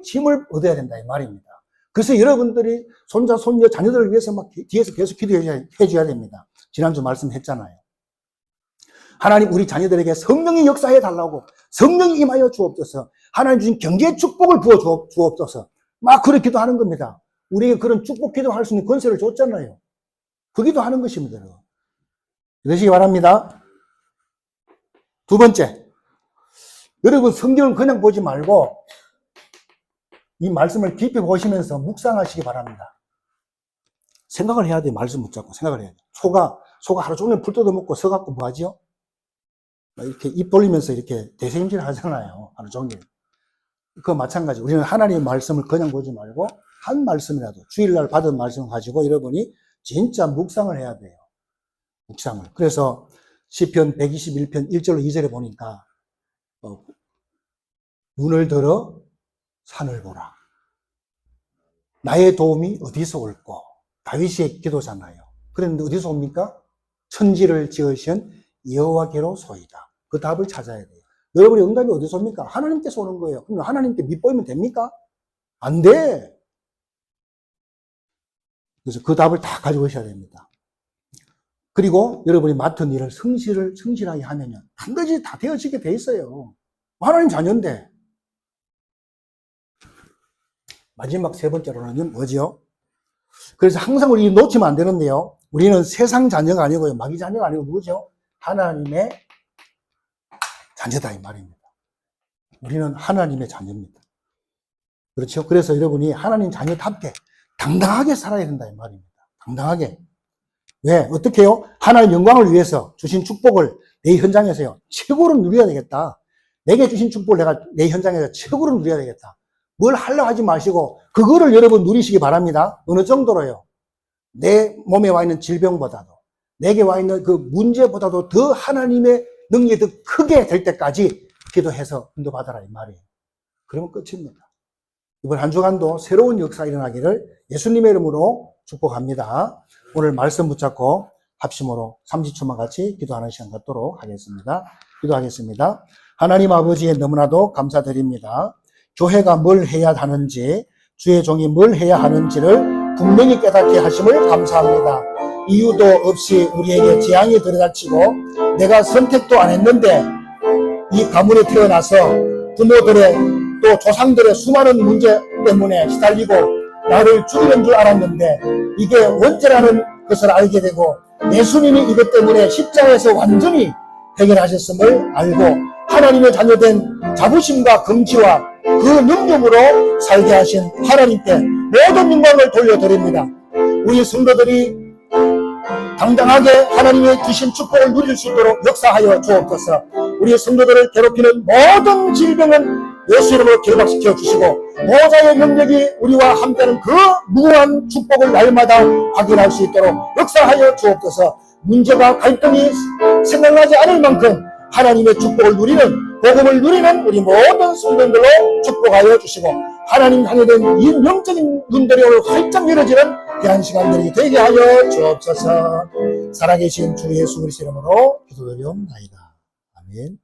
힘을 얻어야 된다 이 말입니다. 그래서 여러분들이 손자, 손녀, 자녀들을 위해서 막 뒤에서 계속 기도해 줘야 됩니다. 지난주 말씀했잖아요. 하나님 우리 자녀들에게 성령이 역사해 달라고, 성령이 임하여 주옵소서, 하나님 주신 경제 축복을 부어 주옵소서, 막 그렇기도 하는 겁니다. 우리에게 그런 축복 기도할 수 있는 권세를 줬잖아요. 그 기도하는 것입니다. 이러시기 바랍니다. 두 번째, 여러분 성경을 그냥 보지 말고 이 말씀을 깊이 보시면서 묵상하시기 바랍니다. 생각을 해야 돼요. 말씀 붙잡고 생각을 해야 돼요. 소가 하루 종일 풀 뜯어먹고 서갖고 뭐 하지요? 이렇게 입 돌리면서 이렇게 대세임질 하잖아요. 하루 종일. 그거 마찬가지. 우리는 하나님의 말씀을 그냥 보지 말고 한 말씀이라도, 주일날 받은 말씀 가지고 여러분이 진짜 묵상을 해야 돼요. 묵상을. 그래서 시편 121편 1절로 2절에 보니까 눈을 들어 산을 보라. 나의 도움이 어디서 올꼬? 다윗의 기도잖아요. 그런데 어디서 옵니까? 천지를 지으신 여호와께로 소이다. 그 답을 찾아야 돼요. 여러분의 응답이 어디서 옵니까? 하나님께서 오는 거예요. 그럼 하나님께 밑보이면 됩니까? 안 돼. 그래서 그 답을 다 가지고 오셔야 됩니다. 그리고 여러분이 맡은 일을 성실하게 하면요, 반드시 다 되어지게 돼 있어요. 하나님 자녀인데. 마지막 세 번째로는 뭐죠? 그래서 항상 우리 놓치면 안 되는데요, 우리는 세상 자녀가 아니고요, 마귀 자녀가 아니고 누구죠? 하나님의 자녀다 이 말입니다. 우리는 하나님의 자녀입니다. 그렇죠? 그래서 여러분이 하나님 자녀답게 당당하게 살아야 된다 이 말입니다. 당당하게. 왜? 어떻게 해요? 하나님 영광을 위해서 주신 축복을 내 현장에서요, 최고로 누려야 되겠다. 내게 주신 축복을 내가 내 현장에서 최고로 누려야 되겠다. 뭘 하려고 하지 마시고 그거를 여러분 누리시기 바랍니다. 어느 정도로요? 내 몸에 와 있는 질병보다도, 내게 와 있는 그 문제보다도 더 하나님의 능력이 더 크게 될 때까지 기도해서 인도받아라 이 말이에요. 그러면 끝입니다. 이번 한 주간도 새로운 역사 일어나기를 예수님의 이름으로 축복합니다. 오늘 말씀 붙잡고 합심으로 30초만 같이 기도하는 시간 갖도록 하겠습니다. 기도하겠습니다. 하나님 아버지 너무나도 감사드립니다. 교회가 뭘 해야 하는지, 주의 종이 뭘 해야 하는지를 분명히 깨닫게 하심을 감사합니다. 이유도 없이 우리에게 재앙이 들이닥치고 내가 선택도 안 했는데 이 가문에 태어나서 부모들의 또 조상들의 수많은 문제 때문에 시달리고 나를 죽이는 줄 알았는데 이게 원죄라는 것을 알게 되고 예수님이 이것 때문에 십자가에서 완전히 해결하셨음을 알고 하나님의 자녀된 자부심과 긍지와 그 능력으로 살게 하신 하나님께 모든 영광을 돌려드립니다. 우리 성도들이 당당하게 하나님의 주신 축복을 누릴 수 있도록 역사하여 주옵소서. 우리 성도들을 괴롭히는 모든 질병은 예수 이름으로 결박시켜 주시고 보좌의 능력이 우리와 함께하는 그 무한 축복을 날마다 확인할 수 있도록 역사하여 주옵소서. 문제가 갈등이 생각나지 않을 만큼 하나님의 축복을 누리는 복음을 누리는 우리 모든 성도들로 축복하여 주시고 하나님 향해 된 이 영적인 문들이 오늘 활짝 열어지는 귀한 시간들이 되게 하여 주옵소서. 살아계신 주 예수 그리스도 이름으로 기도드리옵나이다. 아멘.